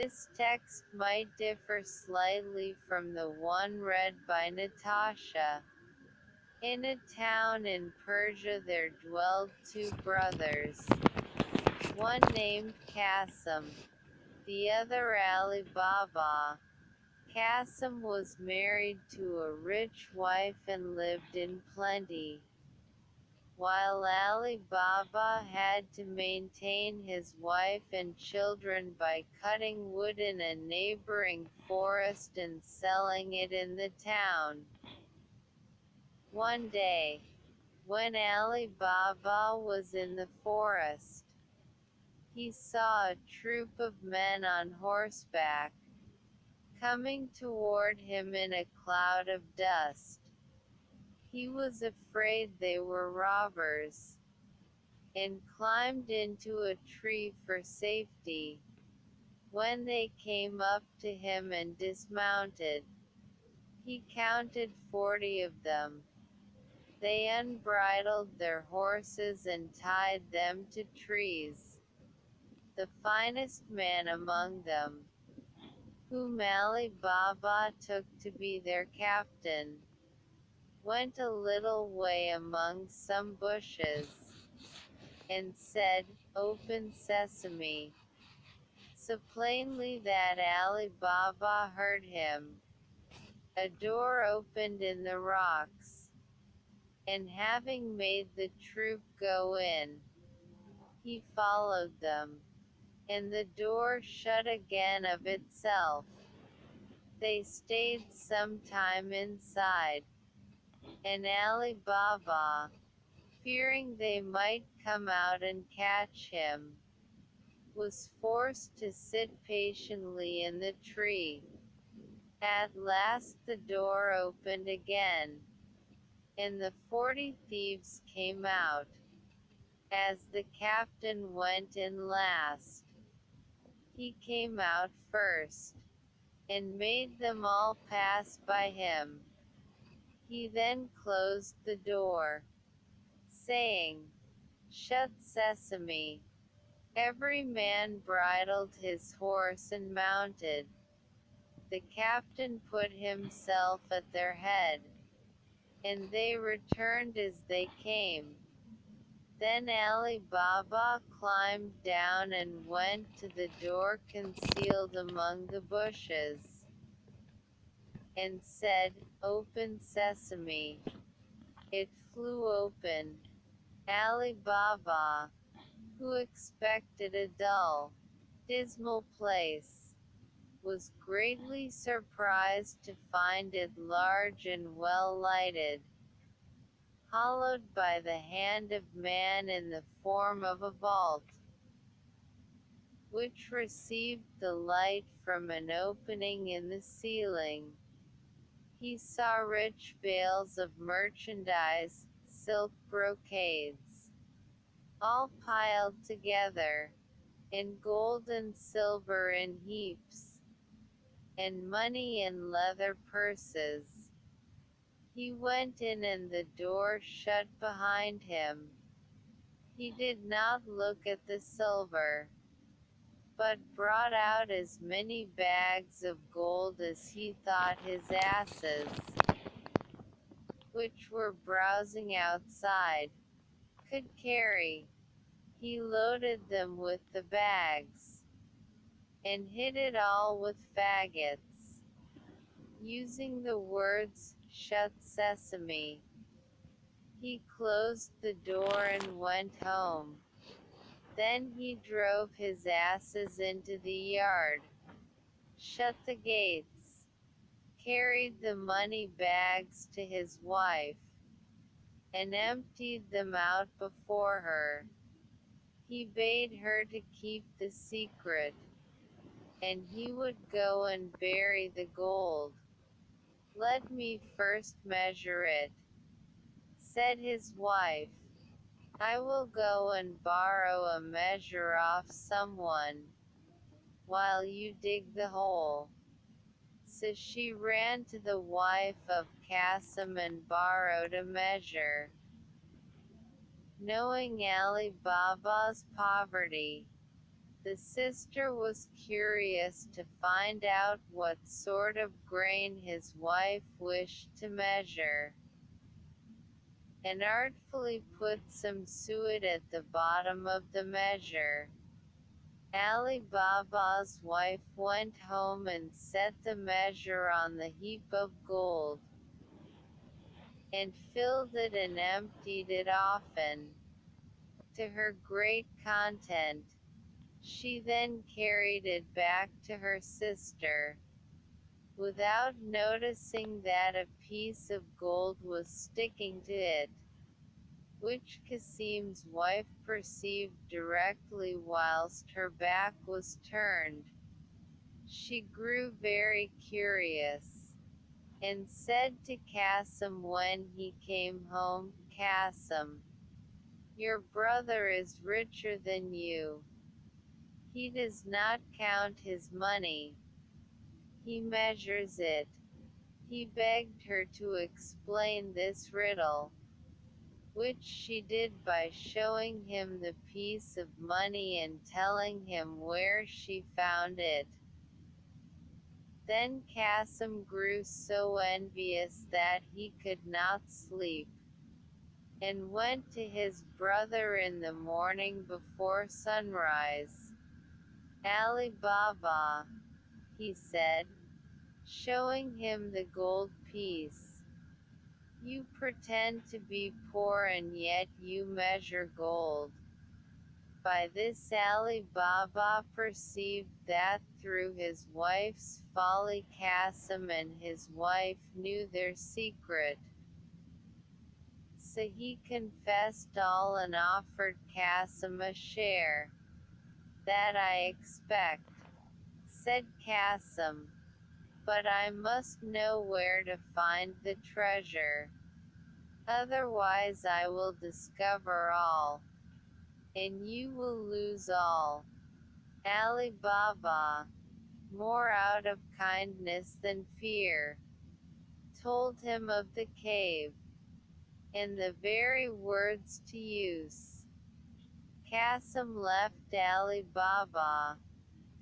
This text might differ slightly from the one read by Natasha. In a town in Persia there dwelled two brothers, one named Qasim, the other Ali Baba. Qasim was married to a rich wife and lived in plenty, while Ali Baba had to maintain his wife and children by cutting wood in a neighboring forest and selling it in the town. One day, when Ali Baba was in the forest, he saw a troop of men on horseback, coming toward him in a cloud of dust. He was afraid they were robbers, and climbed into a tree for safety. When they came up to him and dismounted, he counted 40 of them. They unbridled their horses and tied them to trees. The finest man among them, whom Ali Baba took to be their captain, went a little way among some bushes, and said, "Open sesame." So plainly that Ali Baba heard him. A door opened in the rocks, and having made the troop go in, he followed them, and the door shut again of itself. They stayed some time inside, and Ali Baba, fearing they might come out and catch him, was forced to sit patiently in the tree. At last the door opened again, and the 40 thieves came out. As the captain went in last, he came out first, and made them all pass by him. He then closed the door, saying, "Shut sesame." Every man bridled his horse and mounted. The captain put himself at their head, and they returned as they came. Then Ali Baba climbed down and went to the door concealed among the bushes, and said, "Open sesame." It flew open. Ali Baba, who expected a dull, dismal place, was greatly surprised to find it large and well lighted, hollowed by the hand of man in the form of a vault, which received the light from an opening in the ceiling. He saw rich bales of merchandise, silk brocades, all piled together, and gold and silver in heaps, and money in leather purses. He went in and the door shut behind him. He did not look at the silver, but brought out as many bags of gold as he thought his asses, which were browsing outside, could carry. He loaded them with the bags, and hid it all with faggots. Using the words, "Shut sesame," he closed the door and went home. Then he drove his asses into the yard, shut the gates, carried the money bags to his wife, and emptied them out before her. He bade her to keep the secret, and he would go and bury the gold. "Let me first measure it," said his wife. "I will go and borrow a measure off someone, while you dig the hole." So she ran to the wife of Qasim and borrowed a measure. Knowing Ali Baba's poverty, The sister was curious to find out what sort of grain his wife wished to measure, and artfully put some suet at the bottom of the measure. Ali Baba's wife went home and set the measure on the heap of gold, and filled it and emptied it often, to her great content. She then carried it back to her sister, without noticing that a piece of gold was sticking to it, which Kasim's wife perceived directly whilst her back was turned. She grew very curious, and said to Kasim when he came home, "Kasim, your brother is richer than you. He does not count his money. He measures it." He begged her to explain this riddle, which she did by showing him the piece of money and telling him where she found it. Then Kasim grew so envious that he could not sleep, and went to his brother in the morning before sunrise. "Ali Baba," he said, showing him the gold piece, "you pretend to be poor and yet you measure gold." By this Ali Baba perceived that through his wife's folly Kasim and his wife knew their secret. So he confessed all and offered Kasim a share. "That I expect," said Kasim, "but I must know where to find the treasure. Otherwise I will discover all, and you will lose all." Ali Baba, more out of kindness than fear, told him of the cave, and the very words to use. Kasim left Ali Baba,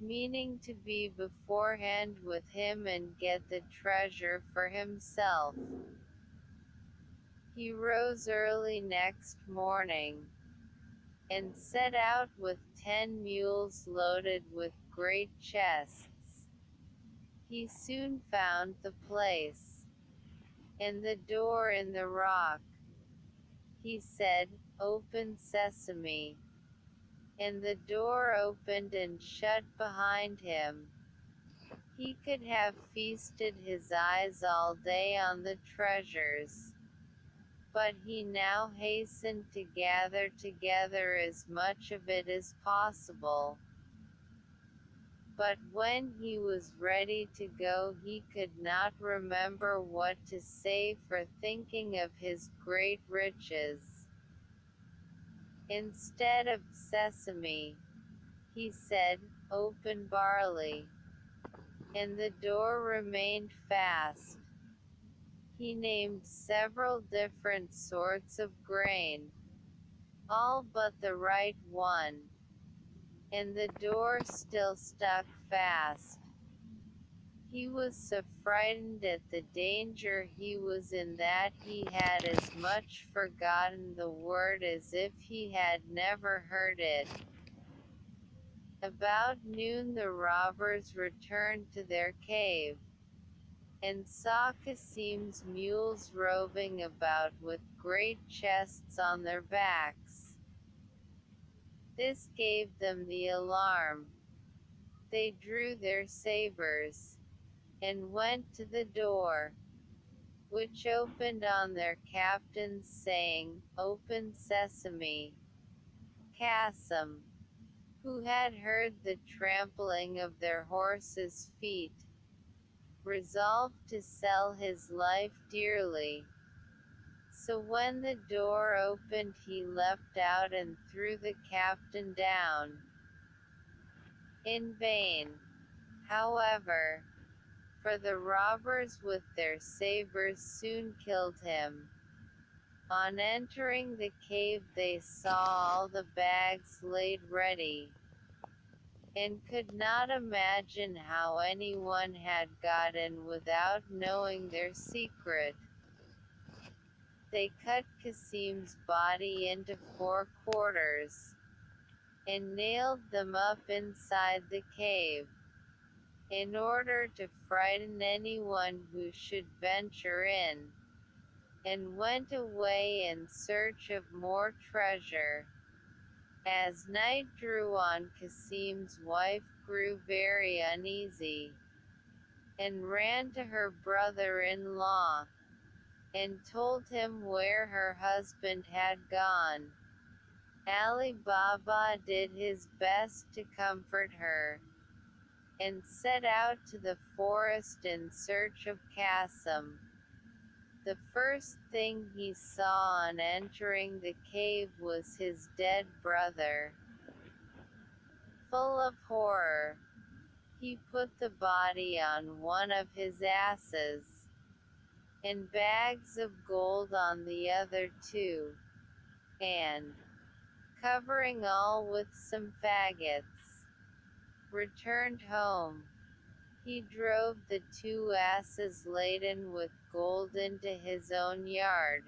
meaning to be beforehand with him and get the treasure for himself. He rose early next morning, and set out with 10 mules loaded with great chests. He soon found the place, and the door in the rock. He said, "Open sesame," and the door opened and shut behind him. He could have feasted his eyes all day on the treasures, but he now hastened to gather together as much of it as possible. But when he was ready to go he could not remember what to say for thinking of his great riches. Instead of sesame, he said, "Open barley," and the door remained fast. He named several different sorts of grain, all but the right one, and the door still stuck fast. He was so frightened at the danger he was in that he had as much forgotten the word as if he had never heard it. About noon the robbers returned to their cave, and saw Kasim's mules roving about with great chests on their backs. This gave them the alarm. They drew their sabers, and went to the door, which opened on their captains saying, "Open sesame." Kasim, who had heard the trampling of their horses' feet, resolved to sell his life dearly. So when the door opened he leapt out and threw the captain down. In vain, however, for the robbers with their sabers soon killed him. On entering the cave they saw all the bags laid ready, and could not imagine how anyone had got in without knowing their secret. They cut Kasim's body into 4 quarters, and nailed them up inside the cave, in order to frighten anyone who should venture in, and went away in search of more treasure. As night drew on, Kasim's wife grew very uneasy, and ran to her brother-in-law, and told him where her husband had gone. Ali Baba did his best to comfort her, and set out to the forest in search of Kasim. The first thing he saw on entering the cave was his dead brother. Full of horror, he put the body on one of his asses, and bags of gold on the other 2, and, covering all with some faggots, returned home. He drove the 2 asses laden with gold into his own yard,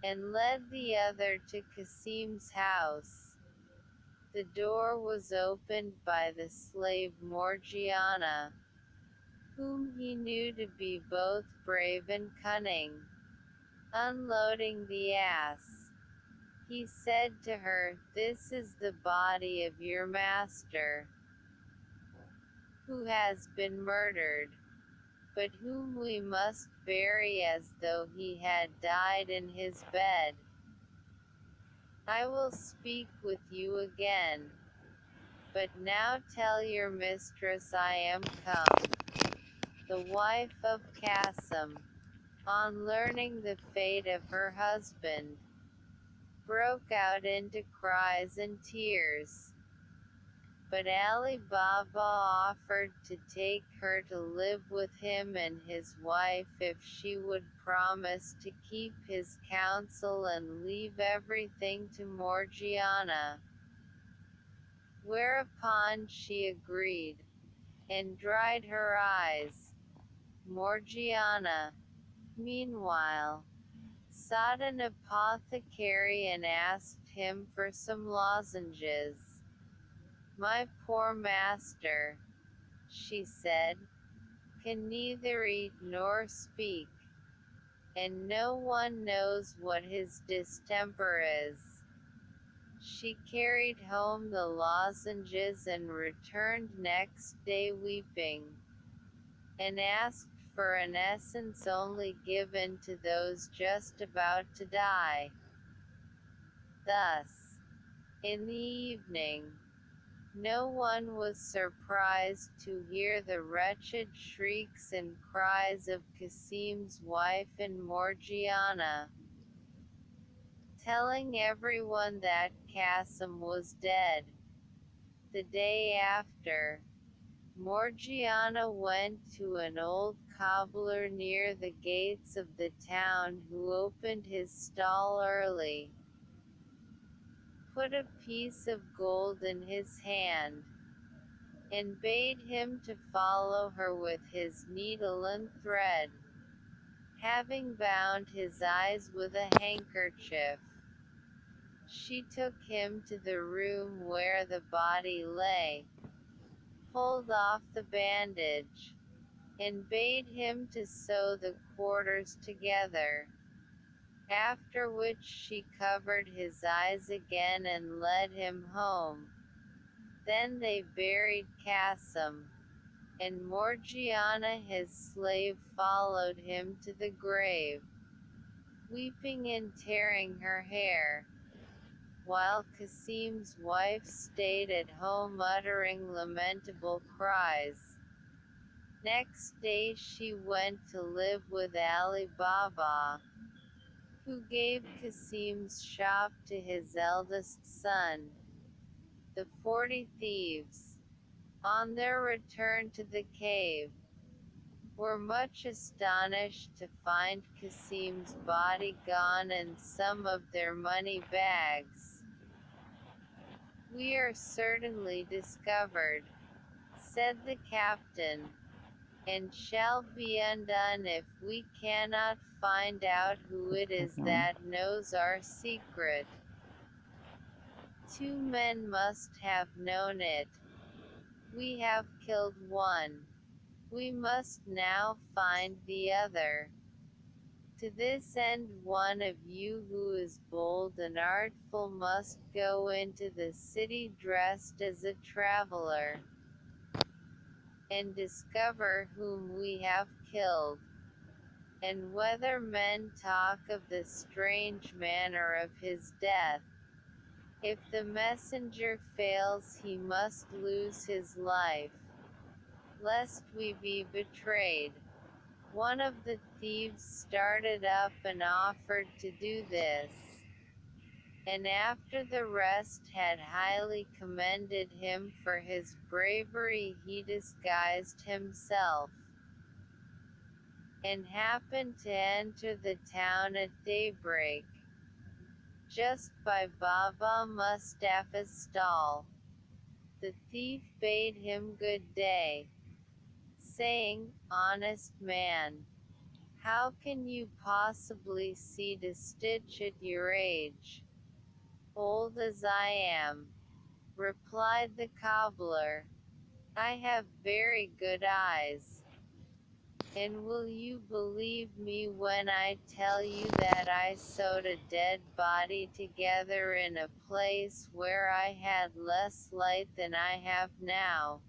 and led the other to Kasim's house. The door was opened by the slave Morgiana, whom he knew to be both brave and cunning. Unloading the ass, he said to her, "This is the body of your master, who has been murdered, but whom we must bury as though he had died in his bed. I will speak with you again, but now tell your mistress I am come." The wife of Kasim, on learning the fate of her husband, broke out into cries and tears. But Ali Baba offered to take her to live with him and his wife if she would promise to keep his counsel and leave everything to Morgiana. Whereupon she agreed, and dried her eyes. Morgiana, meanwhile, sought an apothecary and asked him for some lozenges. "My poor master," she said, "can neither eat nor speak, and no one knows what his distemper is." She carried home the lozenges and returned next day weeping, and asked for an essence only given to those just about to die. Thus, in the evening, no one was surprised to hear the wretched shrieks and cries of Kasim's wife and Morgiana, telling everyone that Kasim was dead. The day after, Morgiana went to an old cobbler near the gates of the town who opened his stall early, put a piece of gold in his hand, and bade him to follow her with his needle and thread. Having bound his eyes with a handkerchief, she took him to the room where the body lay, pulled off the bandage, and bade him to sew the quarters together, after which she covered his eyes again and led him home. Then they buried Kasim, and Morgiana his slave followed him to the grave, weeping and tearing her hair, while Kasim's wife stayed at home uttering lamentable cries. Next day she went to live with Ali Baba, who gave Kasim's shop to his eldest son. The 40 thieves, on their return to the cave, were much astonished to find Kasim's body gone and some of their money bags. "We are certainly discovered," said the captain, "and shall be undone if we cannot find out who it is that knows our secret. 2 men must have known it. We have killed one. We must now find the other. To this end one of you who is bold and artful must go into the city dressed as a traveler, and discover whom we have killed, and whether men talk of the strange manner of his death. If the messenger fails he must lose his life, lest we be betrayed." One of the thieves started up and offered to do this, and after the rest had highly commended him for his bravery he disguised himself, and happened to enter the town at daybreak, just by Baba Mustapha's stall. The thief bade him good day, saying, "Honest man, how can you possibly see to stitch at your age?" "Old as I am," replied the cobbler, "I have very good eyes. And will you believe me when I tell you that I sewed a dead body together in a place where I had less light than I have now?"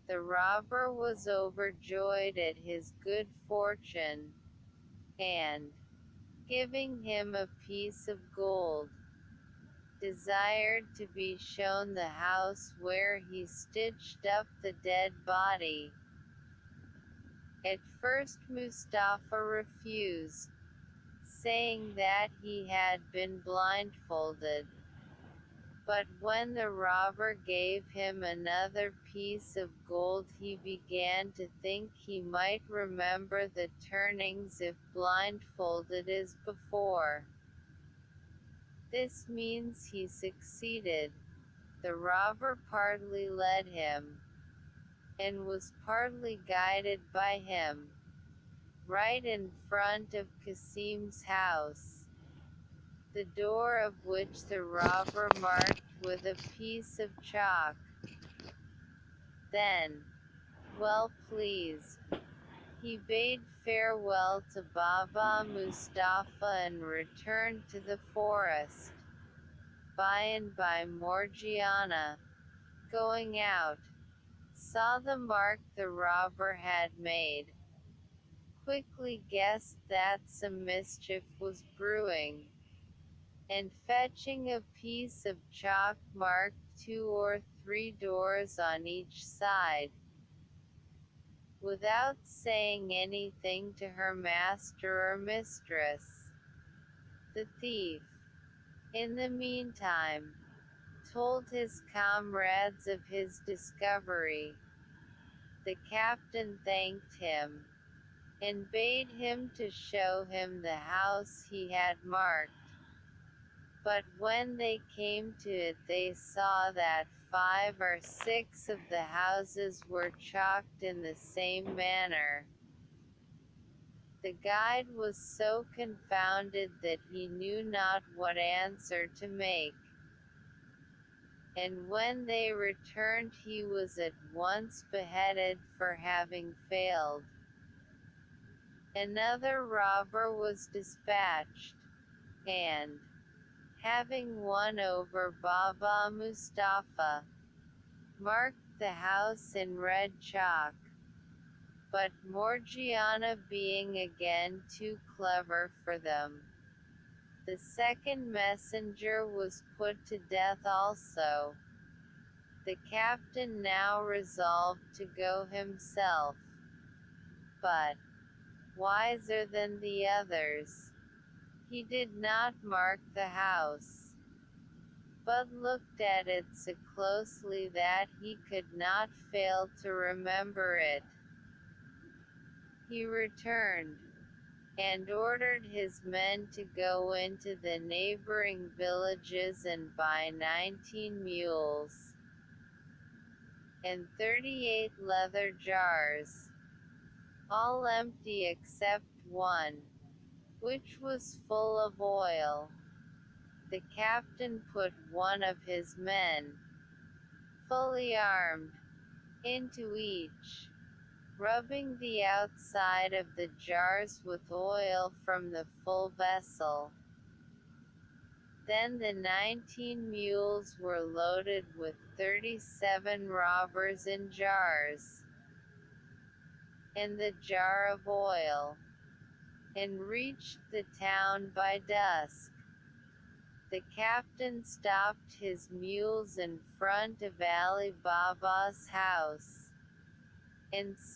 The robber was overjoyed at his good fortune, and, giving him a piece of gold, desired to be shown the house where he stitched up the dead body. At first Mustafa refused, saying that he had been blindfolded. But when the robber gave him another piece of gold he began to think he might remember the turnings if blindfolded as before. This means he succeeded. The robber partly led him, and was partly guided by him, right in front of Kasim's house, the door of which the robber marked with a piece of chalk. Then, well pleased, he bade farewell to Baba Mustapha and returned to the forest. By and by Morgiana, going out, saw the mark the robber had made, quickly guessed that some mischief was brewing, and fetching a piece of chalk marked 2 or 3 doors on each side, without saying anything to her master or mistress. The thief, in the meantime, told his comrades of his discovery. The captain thanked him, and bade him to show him the house he had marked. But when they came to it they saw that 5 or 6 of the houses were chalked in the same manner. The guide was so confounded that he knew not what answer to make. And when they returned he was at once beheaded for having failed. Another robber was dispatched, and, having won over Baba Mustapha, marked the house in red chalk. But Morgiana being again too clever for them, the second messenger was put to death also. The captain now resolved to go himself, but, wiser than the others, he did not mark the house, but looked at it so closely that he could not fail to remember it. He returned, and ordered his men to go into the neighboring villages and buy 19 mules and 38 leather jars, all empty except one, which was full of oil. The captain put one of his men, fully armed, into each, rubbing the outside of the jars with oil from the full vessel. Then the 19 mules were loaded with 37 robbers in jars, and the jar of oil, and reached the town by dusk. The captain stopped his mules in front of Ali Baba's house, and said,